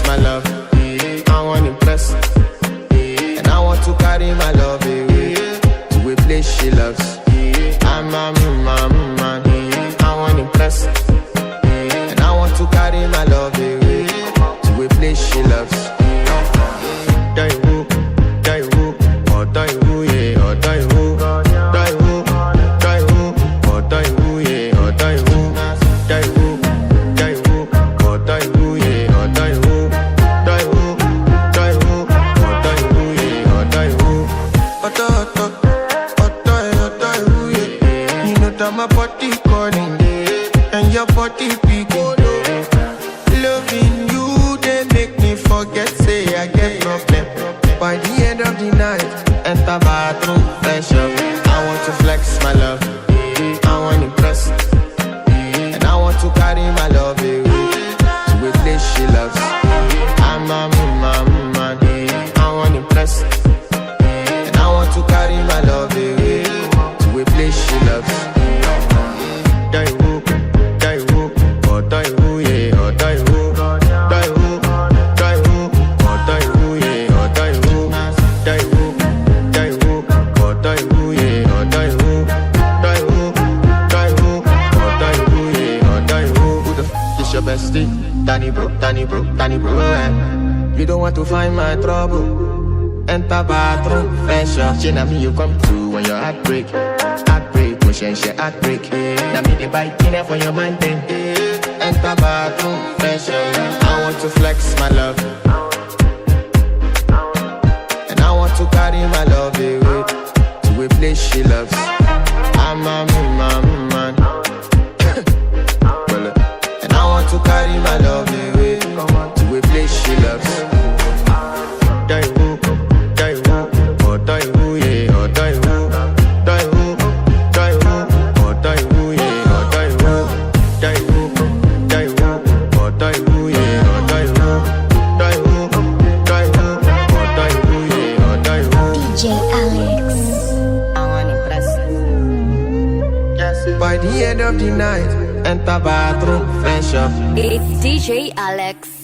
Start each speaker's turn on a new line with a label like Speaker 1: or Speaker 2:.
Speaker 1: my love. I want to impress. And I want to carry my love away to a place she loves. I'm a man. I want to impress. And I want to carry my love away to a place she loves. Die who, or die who, yeah, or die who. Die who, or die who, yeah, or die who. Die who, or die who, yeah, or die who. Die who, or die who, yeah, or die who. Die who, yeah. You know that my body calling, and your body speaking. Loving you, they make me forget, say I get problem. By the end of the night, enter bathroom, fresh up. I want to flex my love, I want to impress. And I want to carry my love away to a place she loves. I'm a man, I want to impress. And I want to carry my love away to a place she loves. Die who, or die who, yeah, or die who. Die who, or die who, yeah, or die who. Die who, or die who, yeah, or die who. Die who, or die who, yeah, or die who. Who the f is your bestie? Danny bro, eh. You don't want to find my trouble. Enter bathroom, fresh up. She na me you come to when your heart break. Push and share heartbreak. Now me the bike in there for your man then. Enter bathroom, fresh up. I want to flex my love. And I want to carry my love away to a place she loves. I'm a man. And I want to carry my love away to a place she loves. Die who, or die who, yeah, or die who. Die who, or die who, yeah, or die who. Die who, or die who, yeah, or die who. Die who, or die who, yeah, or die who.
Speaker 2: DJ Alex.
Speaker 1: I want to impress. Yes. By the end of the night, enter bathroom, fresh up.
Speaker 2: It's DJ Alex.